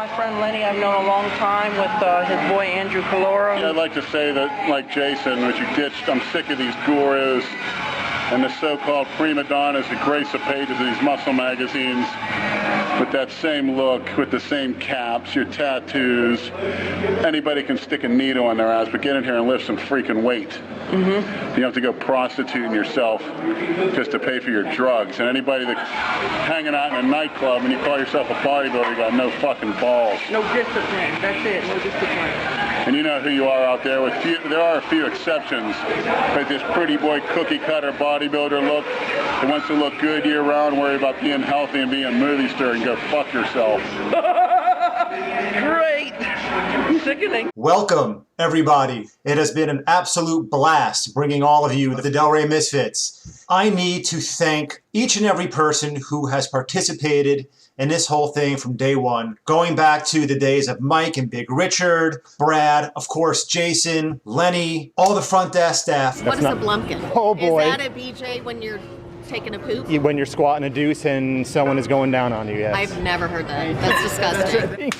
my friend Lenny. I've known a long time with his boy Andrew Calora. Yeah, I'd like to say that, like Jason, which you ditched, I'm sick of these gurus and the so-called prima donnas that grace the pages of these muscle magazines with that same look, with the same caps, your tattoos. Anybody can stick a needle in their ass, but get in here and lift some freaking weight. Mm-hmm. You have to go prostituting yourself just to pay for your drugs. And anybody that's hanging out in a nightclub and you call yourself a bodybuilder, you got no fucking balls. No discipline. That's it. No discipline. And you know who you are out there. There are a few exceptions, but this pretty boy cookie cutter bodybuilder look that wants to look good year round, worry about being healthy and being a movie star, and go fuck yourself. Great. Sickening. Welcome, everybody. It has been an absolute blast bringing all of you the Delray Misfits. I need to thank each and every person who has participated in this whole thing from day one, going back to the days of Mike and Big Richard, Brad, of course, Jason, Lenny, all the front desk staff. What is a blumpkin? Oh boy. Is that a BJ when you're taking a poop? When you're squatting a deuce and someone is going down on you, yes. I've never heard that. That's disgusting.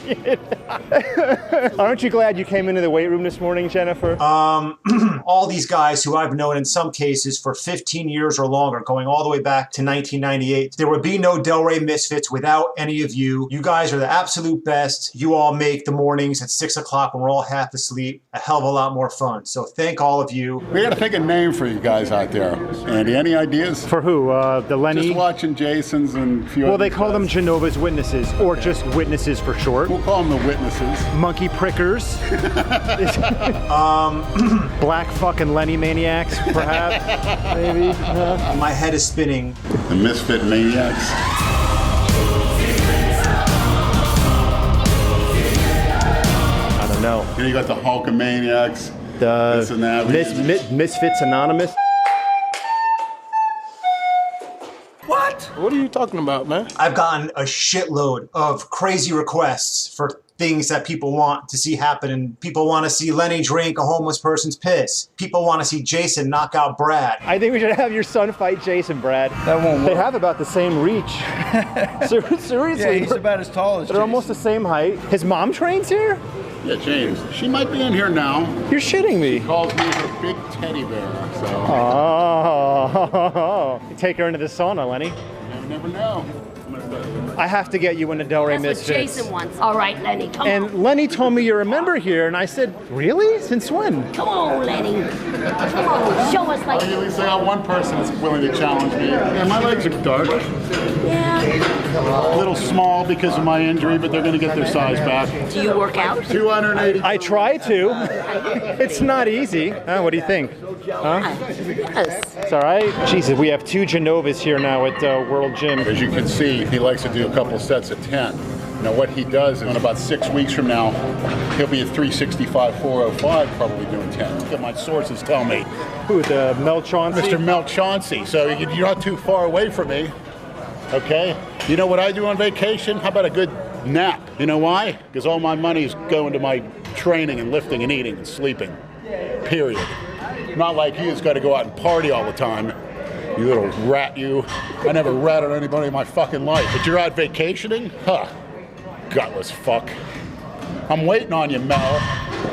Aren't you glad you came into the weight room this morning, Jennifer? All these guys who I've known in some cases for 15 years or longer, going all the way back to 1998. There would be no Delray Misfits without any of you. You guys are the absolute best. You all make the mornings at 6 o'clock when we're all half asleep a hell of a lot more fun. So thank all of you. We gotta pick a name for you guys out there. Andy, any ideas? For who? The Lenny? Just watching Jason's and a few Well, other they call guys. them Genova's Witnesses, or just Witnesses for short. We'll call them the Witnesses. Monkey Prickers. Black fucking Lenny Maniacs, perhaps, maybe. My head is spinning. The Misfits Maniacs. I don't know. Then you got the Hulkamaniacs. This and that. Misfits Annonymous. What are you talking about, man? I've gotten a shitload of crazy requests for things that people want to see happen. And people want to see Lenny drink a homeless person's piss. People want to see Jason knock out Brad. I think we should have your son fight Jason, Brad. That won't work. They have about the same reach. Seriously. Yeah, he's about as tall as They're almost the same height. His mom trains here? Yeah, James. She might be in here now. You're shitting me. Calls me her big teddy bear, so. Oh. Take her into the sauna, Lenny. You never know. I have to get you into Delray That's what Misfits. Jason wants. All right, Lenny, come on. And Lenny told me you're a member here, and I said, really? Since when? Come on, Lenny. Come on, show us like... At least I got one person that's willing to challenge me. Yeah, my legs are dark. Yeah. A little small because of my injury, but they're going to get their size back. Do you work out? 280. I try to. It's not easy. What do you think? Huh? Yes. It's all right. Jesus, we have 2 Genovas here now at World Gym. As you can see, he likes to do a couple sets of 10. Now what he does is in about 6 weeks from now, he'll be at 365, 405, probably doing 10. My sources tell me. Who, the Mel Chancey? Mr. Mel Chancey. So you're not too far away from me. Okay? You know what I do on vacation? How about a good nap? You know why? Because all my money is going to my training and lifting and eating and sleeping. Period. Not like you that's got to go out and party all the time. You little rat, you. I never ratted on anybody in my fucking life. But you're out vacationing? Huh. Gutless fuck. I'm waiting on you, Mel.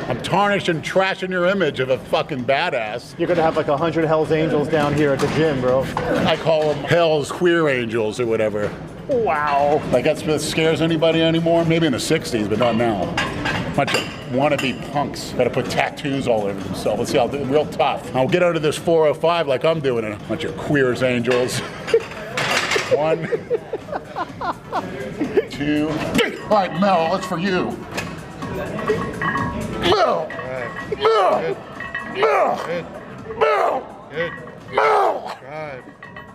I'm tarnishing, trashing your image of a fucking badass. You're gonna have like 100 Hells Angels down here at the gym, bro. I call them Hell's Queer Angels or whatever. Wow. Like that scares anybody anymore? Maybe in the 60s, but not now. Bunch of wannabe punks that put tattoos all over themselves. Let's see, I'll do it real tough. I'll get under this 405 like I'm doing it. Bunch of queers angels. 1, 2. All right, Mel, that's for you. Mel! Mel! Mel! Mel! Mel!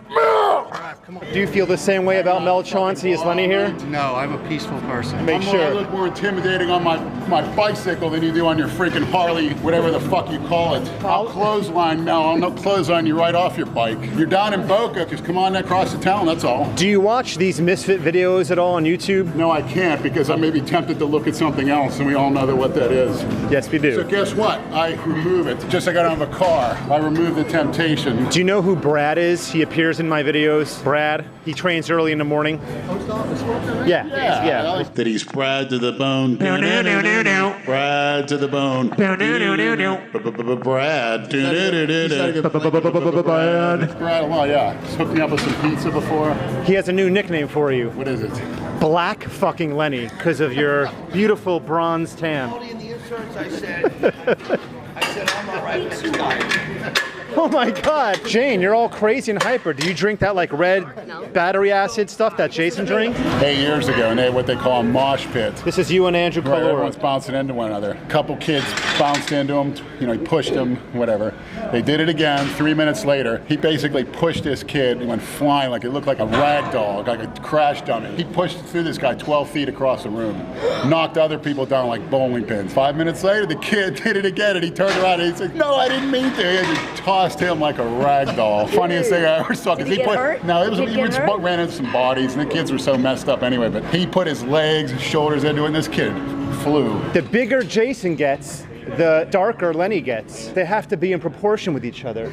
Mel! Come on. Do you feel the same way about Mel Chancey as Lenny here? No, I'm a peaceful person. Make I sure. look more intimidating on my bicycle than you do on your freaking Harley, whatever the fuck you call it. I'll clothesline now. I'll clothesline you right off your bike. You're down in Boca, just come on across the town, that's all. Do you watch these Misfit videos at all on YouTube? No, I can't because I may be tempted to look at something else, and we all know what that is. Yes, we do. So guess what? I remove it. Just like I got out of a car, I remove the temptation. Do you know who Brad is? He appears in my videos. Brad BRAAAD. He trains early in the morning. Yeah. That he's Brad to the bone. Brad to the bone. Brad. Brad, well, yeah. He's hooked me up with some pizza before. He has a new nickname for you. What is it? Black fucking Lenny, because of your beautiful bronze tan. In the insurance, I said, I'm all right with this guy. Oh my God, Jane, you're all crazy and hyper. Do you drink that like red battery acid stuff that Jason drinks? 8 years ago, and they had what they call a mosh pit. This is you and Andrew Right, everyone's Calora. bouncing into one another. A couple kids bounced into him, you know, he pushed him, whatever. They did it again. 3 minutes later, he basically pushed this kid and went flying like it looked like a rag doll, like a crash dummy. He pushed through this guy 12 feet across the room, knocked other people down like bowling pins. 5 minutes later, the kid did it again, and he turned around and he said, "No, I didn't mean to." He just tossed him like a rag doll. Funniest thing I ever saw. Did he get hurt? No, it was Did he get just hurt? ran into some bodies, and the kids were so messed up anyway. But he put his legs, his shoulders into it, and this kid flew. The bigger Jason gets, the darker Lenny gets. They have to be in proportion with each other.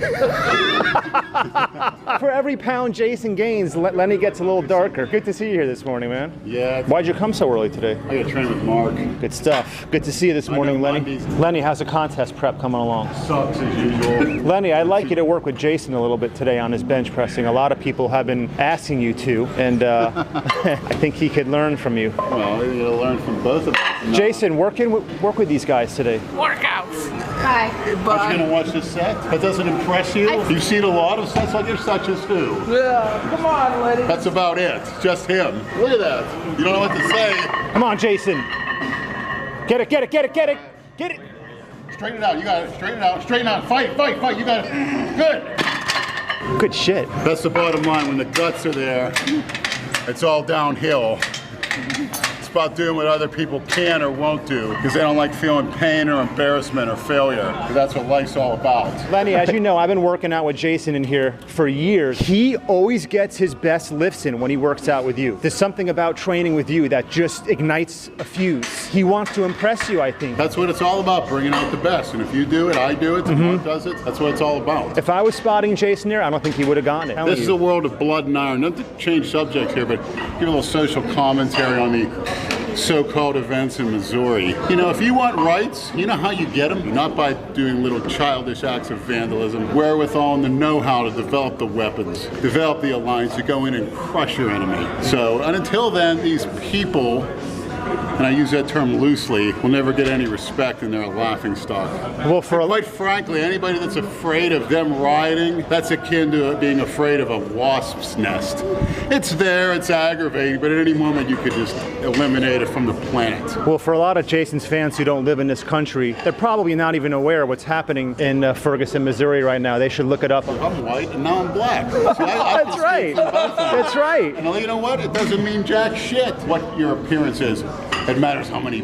For every pound Jason gains, Lenny gets a little darker. Good to see you here this morning, man. Yeah. Why'd you come so early today? I got to train with Mark. Good stuff. Good to see you this morning, Lenny. Mondays. Lenny, how's the contest prep coming along? Sucks as usual. Lenny, I'd like you to work with Jason a little bit today on his bench pressing. A lot of people have been asking you to, and I think he could learn from you. Well, you got to learn from both of us. No. Jason, work with these guys today. Hi. Aren't you going to watch this set? That doesn't impress you? You've seen a lot of sets like this, such as who? Yeah, come on, Lenny. That's about it. Just him. Look at that. You don't know what to say. Come on, Jason. Get it, get it, get it, get it, get it. Straighten it out. You got it. Straighten it out. Straighten out. Fight, fight, fight. You got it. Good. Good shit. That's the bottom line. When the guts are there, it's all downhill. It's about doing what other people can or won't do because they don't like feeling pain or embarrassment or failure. That's what life's all about. Lenny, as you know, I've been working out with Jason in here for years. He always gets his best lifts in when he works out with you. There's something about training with you that just ignites a fuse. He wants to impress you, I think. That's what it's all about, bringing out the best. And if you do it, I do it, Mark does it, that's what it's all about. If I was spotting Jason there, I don't think he would have gotten it. This is a world of blood and iron. Not to change subjects here, but give a little social commentary on the so-called events in Missouri. You know, if you want rights, you know how you get them? Not by doing little childish acts of vandalism, wherewithal and the know-how to develop the weapons, develop the alliance to go in and crush your enemy. So, and until then, these people, and I use that term loosely, will never get any respect and they're a laughing stock. Well, for Quite frankly, anybody that's afraid of them rioting, that's akin to being afraid of a wasp's nest. It's there, it's aggravating, but at any moment you could just eliminate it from the planet. Well, for a lot of Jason's fans who don't live in this country, they're probably not even aware of what's happening in Ferguson, Missouri right now. They should look it up. I'm white and now I'm black. So I That's right. speak from both of them. That's right. And you know what? It doesn't mean jack shit what your appearance is. It matters how much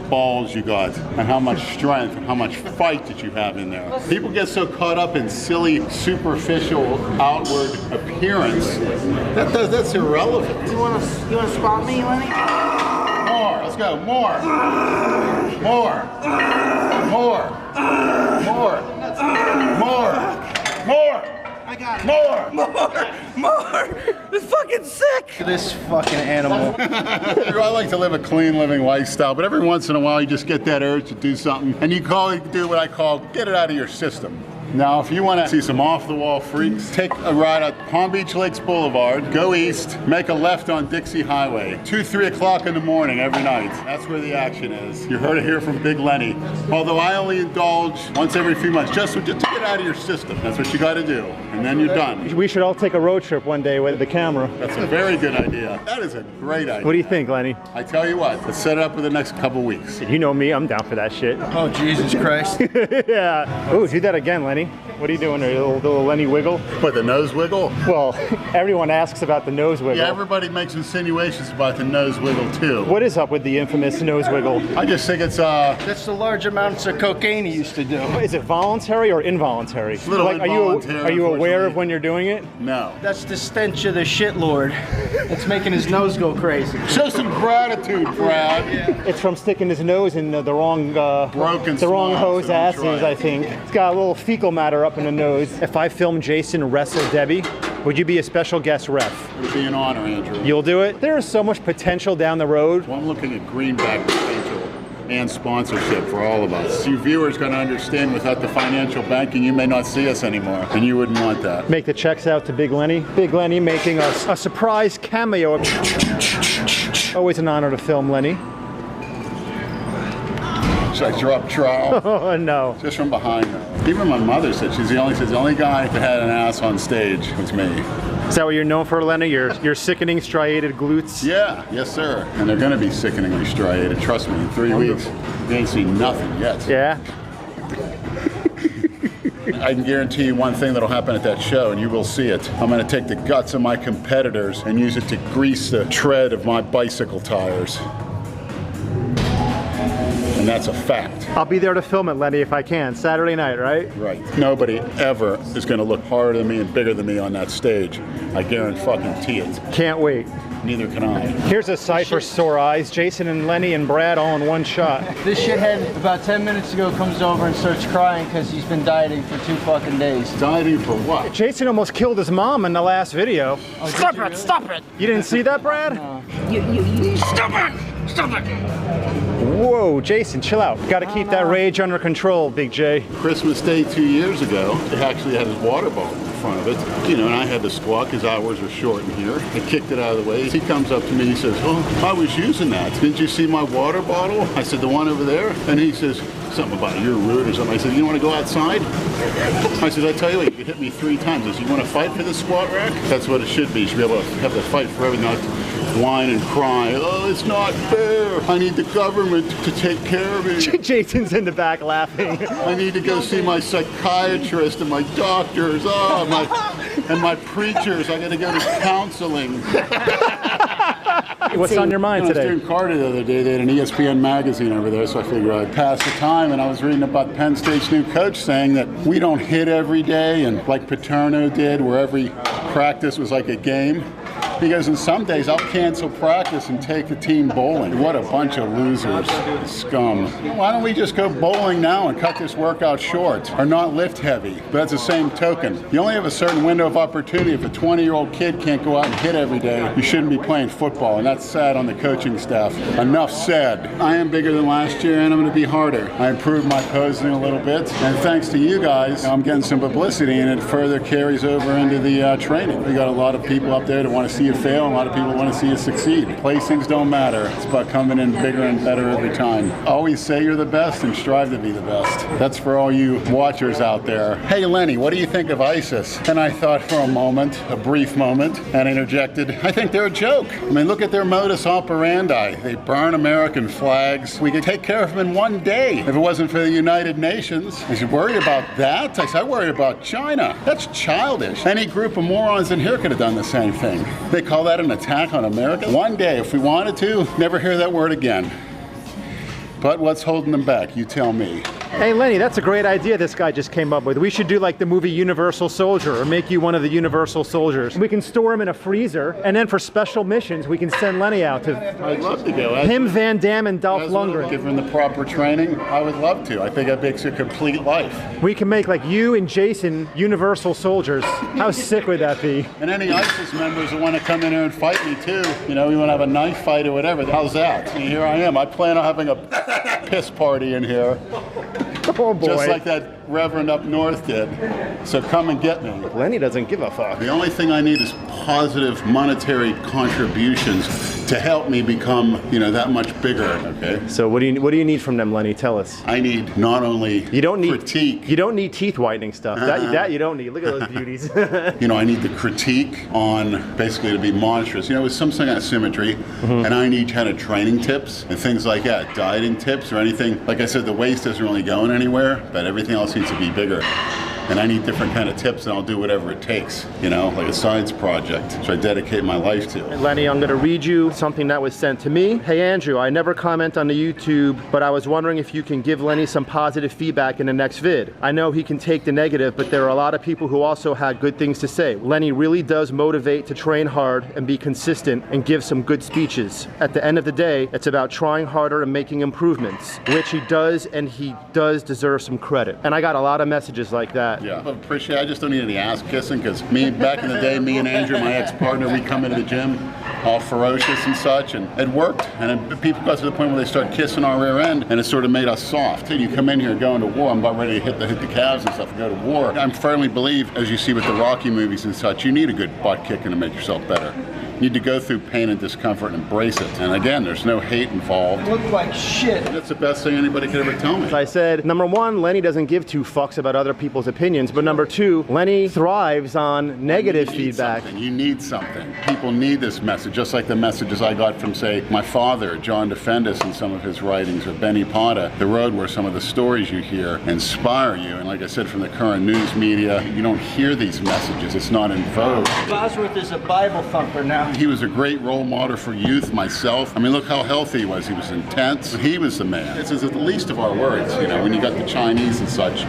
balls you got and how much strength and how much fight that you have in there. People get so caught up in silly, superficial, outward appearance. That's irrelevant. You wanna spot me, Lenny? More. Let's go. More. More. More. More. More. More. I got it. More. It's fucking sick. This fucking animal. I like to live a clean living lifestyle, but every once in a while you just get that urge to do something, and you do what I call get it out of your system. Now, if you want to see some off-the-wall freaks, take a ride at Palm Beach Lakes Boulevard, go east, make a left on Dixie Highway, 2, 3 o'clock in the morning every night. That's where the action is. You heard it here from Big Lenny. Although I only indulge once every few months, just to get out of your system. That's what you got to do, and then you're done. We should all take a road trip one day with the camera. That's a very good idea. That is a great idea. What do you think, Lenny? I tell you what, let's set it up for the next couple weeks. You know me, I'm down for that shit. Oh, Jesus Christ. Yeah. Oh, do that again, Lenny. What are you doing there? Little Lenny wiggle? What, the nose wiggle? Well, everyone asks about the nose wiggle. Yeah, everybody makes insinuations about the nose wiggle too. What is up with the infamous nose wiggle? I just think it's That's the large amounts of cocaine he used to do. Is it voluntary or involuntary? a little involuntary, Are you aware of unfortunately. when you're doing it? no. That's the stench of the shit lord. It's making his nose go crazy. Show some gratitude, Brad. It's from sticking his nose in the wrong Broken the wrong swabs, hose that's asses, right. I think. It's got a little fecal matter up in the nose. If I film Jason wrestle Debbie, Would you be a special guest ref? It would be an honor, Andrew. You'll do it? There is so much potential down the road. Well, I'm looking at greenback potential and sponsorship for all of us. You viewers going to understand without the financial backing, you may not see us anymore, and you wouldn't want that. Make the checks out to Big Lenny. Big Lenny making us a surprise cameo. Always an honor to film Lenny. Should I drop trowel? Oh no. Just from behind. Even my mother said the only guy that had an ass on stage was me. Is that what you're known for, Lenny? Your sickening striated glutes? Yeah, yes sir. And they're gonna be sickeningly striated. Trust me, in 3 weeks, you ain't seen nothing yet. Yeah. I can guarantee you one thing that'll happen at that show, and you will see it. I'm gonna take the guts of my competitors and use it to grease the tread of my bicycle tires. And that's a fact. I'll be there to film it, Lenny, if I can. Saturday night, right? Right. Nobody ever is going to look harder than me and bigger than me on that stage. I guarantee it. Can't wait. Neither can I. Here's a sight for sore eyes. Jason and Lenny and Brad all in one shot. This shithead about 10 minutes ago comes over and starts crying because he's been dieting for 2 fucking days. Dieting for what? Jason almost killed his mom in the last video. Oh, stop it! Really? Stop it! You didn't see that, Brad? No. You stop it! Stop it! Whoa, Jason, chill out. Got to keep that rage under control, Big J. Christmas Day 2 years ago, he actually had his water bottle in front of it. You know, and I had to squawk, his hours were short in here. I kicked it out of the way. He comes up to me, he says, oh, I was using that. Didn't you see my water bottle? I said, the one over there? And he says, something about you're rude or something. I said, you want to go outside? I said, I tell you what, you could hit me 3 times. I said, you want to fight for the squat rack? That's what it should be. You should be able to have the fight for everything, not whine and cry. Oh, it's not fair. I need the government to take care of me. Jason's in the back laughing. I need to go see my psychiatrist and my doctors. Oh, and my preachers. I got to go to counseling. What's on your mind today? I was doing Carter the other day. They had an ESPN magazine over there, so I figured I'd pass the time. And I was reading about Penn State's new coach saying that we don't hit every day, and like Paterno did, where every practice was like a game. He goes, and some days I'll cancel practice and take the team bowling. What a bunch of losers, scum. Why don't we just go bowling now and cut this workout short, or not lift heavy? But that's the same token. You only have a certain window of opportunity. If a 20-year-old kid can't go out and hit every day, you shouldn't be playing football, and that's sad on the coaching staff. Enough said. I am bigger than last year, and I'm gonna be harder. I improved my posing a little bit, and thanks to you guys, I'm getting some publicity, and it further carries over into the training. We got a lot of people up there that want to see you fail, and a lot of people want to see you succeed. Placings don't matter. It's about coming in bigger and better every time. Always say you're the best and strive to be the best. That's for all you watchers out there. Hey Lenny, what do you think of ISIS? And I thought for a moment, a brief moment, and interjected, I think they're a joke. I mean, look at their modus operandi. They burn American flags. We could take care of them in one day if it wasn't for the United Nations. I said, worried about that? I said, I worried about China. That's childish. Any group of morons in here could have done the same thing. They call that an attack on America? One day, if we wanted to, never hear that word again. But what's holding them back? You tell me. Hey Lenny, that's a great idea this guy just came up with. We should do like the movie Universal Soldier, or make you one of the Universal Soldiers. We can store him in a freezer, and then for special missions, we can send Lenny out to... I'd love to go. Him, Van Damme, and Dolph Lundgren. Give him the proper training. I would love to. I think that makes a complete life. We can make like you and Jason Universal Soldiers. How sick would that be? And any ISIS members that want to come in here and fight me too, you know, we want to have a knife fight or whatever. How's that? And here I am. I plan on having a piss party in here. Oh boy. Just like that Reverend up north did. So come and get me. Lenny doesn't give a fuck. The only thing I need is positive monetary contributions to help me become, you know, that much bigger. Okay. So what do you need from them, Lenny? Tell us. I need not only critique. You don't need teeth whitening stuff. That you don't need. Look at those beauties. You know, I need the critique on basically to be monstrous. You know, with some kind of symmetry, and I need kind of training tips and things like that, dieting tips or anything. Like I said, the waist isn't really going anywhere, but everything else needs to be bigger. And I need different kind of tips, and I'll do whatever it takes, you know, like a science project, which I dedicate my life to. Lenny, I'm gonna read you something that was sent to me. Hey Andrew, I never comment on the YouTube, but I was wondering if you can give Lenny some positive feedback in the next vid. I know he can take the negative, but there are a lot of people who also had good things to say. Lenny really does motivate to train hard and be consistent and give some good speeches. At the end of the day, it's about trying harder and making improvements, which he does, and he does deserve some credit. And I got a lot of messages like that. Yeah, I appreciate it. I just don't need any ass kissing because back in the day, me and Andrew, my ex-partner, we come into the gym all ferocious and such, and it worked. And people got to the point where they start kissing our rear end, and it sort of made us soft. And you come in here going to war, I'm about ready to hit the calves and stuff and go to war. I firmly believe, as you see with the Rocky movies and such, you need a good butt kicking to make yourself better. You need to go through pain and discomfort and embrace it. And again, there's no hate involved. Look like shit. That's the best thing anybody could ever tell me. I said, number one, Lenny doesn't give two fucks about other people's opinions, but number two, Lenny thrives on negative feedback. You need something. People need this message, just like the messages I got from, say, my father, John DeFendis, in some of his writings, or Benny Potta, The Road, where some of the stories you hear inspire you. And like I said, from the current news media, you don't hear these messages. It's not in vogue. Bosworth is a Bible thumper now. He was a great role model for youth, myself. I mean, look how healthy he was. He was intense. He was the man. This is the least of our worries, you know, when you got the Chinese and such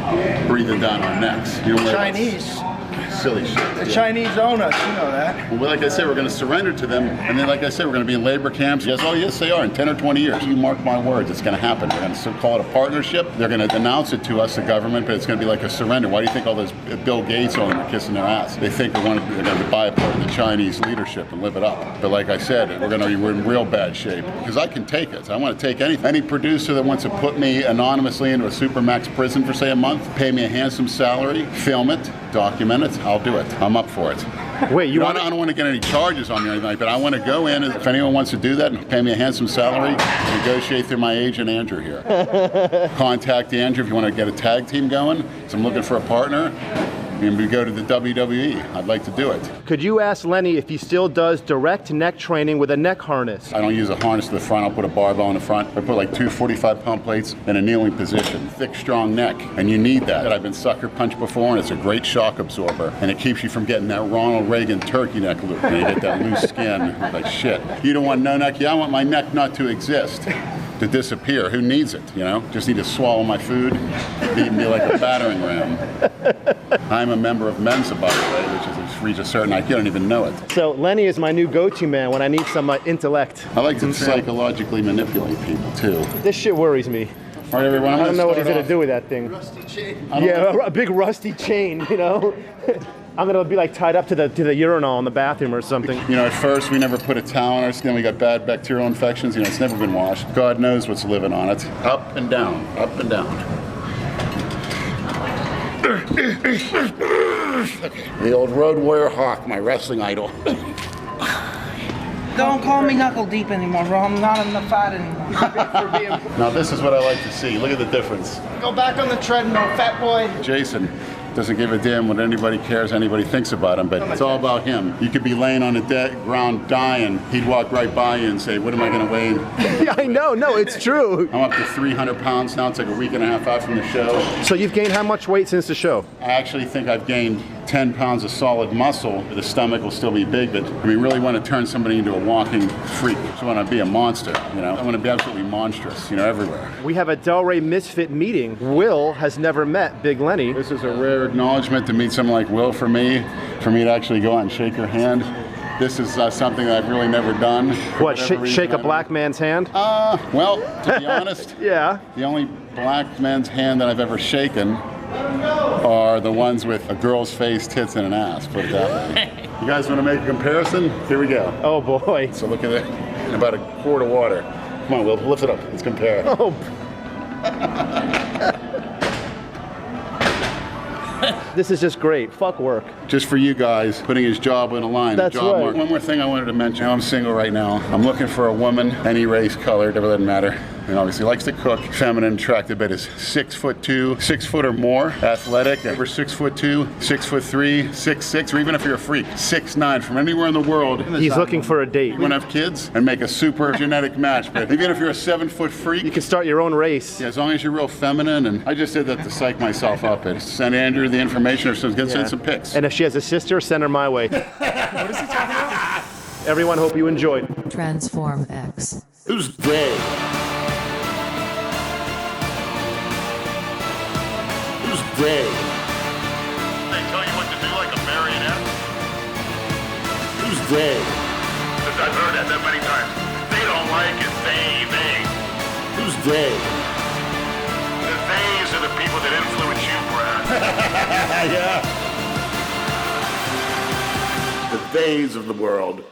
breathing down our necks. You know, Chinese. Silly shit. The Chinese own us, you know that. Well, like I said, we're going to surrender to them, and then, like I said, we're going to be in labor camps. Yes, oh yes, they are. In 10 or 20 years, you mark my words, it's going to happen. We're going to call it a partnership. They're going to announce it to us, the government, but it's going to be like a surrender. Why do you think all those Bill Gates on them are kissing their ass? They think they're going to buy a part of the Chinese leadership and live it up. But like I said, we're in real bad shape because I can take it. I want to take anything. Any producer that wants to put me anonymously into a supermax prison for, say, a month, pay me a handsome salary, film it, document it, I'll do it. I'm up for it. Wait, you want? I don't want to get any charges on me or anything like that. I want to go in, and if anyone wants to do that and pay me a handsome salary, negotiate through my agent Andrew here. Contact Andrew if you want to get a tag team going. So I'm looking for a partner. And we go to the WWE. I'd like to do it. Could you ask Lenny if he still does direct neck training with a neck harness? I don't use a harness to the front. I'll put a barbell in the front. I put like two 45-pound plates in a kneeling position. Thick, strong neck. And you need that. I've been sucker punched before, and it's a great shock absorber. And it keeps you from getting that Ronald Reagan turkey neck loop. And you get that loose skin. Like shit. You don't want no neck? Yeah, I want my neck not to exist. To disappear. Who needs it, you know? Just need to swallow my food, beat me like a battering ram. I'm a member of Mensa, by the way, which is reach a certain IQ. I don't even know it. So Lenny is my new go-to man when I need some intellect. I like to psychologically manipulate people, too. This shit worries me. All right, everyone, I don't know what he's gonna do with that thing. Rusty chain. Yeah, a big rusty chain, you know? I'm gonna be like tied up to the urinal in the bathroom or something. You know, at first we never put a towel on our skin. We got bad bacterial infections. You know, it's never been washed. God knows what's living on it. Up and down, up and down. The old road warrior hawk, my wrestling idol. Don't call me knuckle deep anymore, bro. I'm not in the fat anymore. Now this is what I like to see. Look at the difference. Go back on the treadmill, fat boy. Jason doesn't give a damn what anybody cares, anybody thinks about him, but it's all about him. You could be laying on the ground dying. He'd walk right by you and say, what am I going to weigh? Yeah, I know, no, it's true. I'm up to 300 pounds now. It's like a week and a half out from the show. So you've gained how much weight since the show? I actually think I've gained 10 pounds of solid muscle. The stomach will still be big, but I mean, really want to turn somebody into a walking freak. I just want to be a monster, you know? I want to be absolutely monstrous, you know, everywhere. We have a Delray Misfit meeting. Will has never met Big Lenny. This is a rare acknowledgement to meet someone like Will for me to actually go out and shake her hand. This is something that I've really never done. What, shake a black man's hand? Well, to be honest, Yeah. the only black man's hand that I've ever shaken are the ones with a girl's face, tits, and an ass, put it that way. You guys want to make a comparison? Here we go. Oh boy. So look at it, in about a quart of water. Come on, Will, lift it up, let's compare. Oh. This is just great. Fuck work. Just for you guys, putting his job on the line. That's job right. market. One more thing I wanted to mention. I'm single right now. I'm looking for a woman, any race, color, it doesn't matter. And obviously likes to cook, feminine, attractive, but is 6'2", 6 foot or more, athletic, over 6'2", 6'3", 6'6", or even if you're a freak, 6'9", from anywhere in the world. He's looking for a date. You want to have kids and make a super genetic match, but even if you're a 7-foot freak, You can start your own race. yeah, as long as you're real feminine, and I just did that to psych myself up. And send Andrew the information, or send some pics. And if she has a sister, send her my way. What is he talking about? Everyone, hope you enjoyed. Transform X. Who's gay? Who's gay? They tell you what to do like a marionette? Who's gay? I've heard that many times. They don't like it. They. Who's gay? The theys are the people that influence you, Brad. Yeah. The days of the world.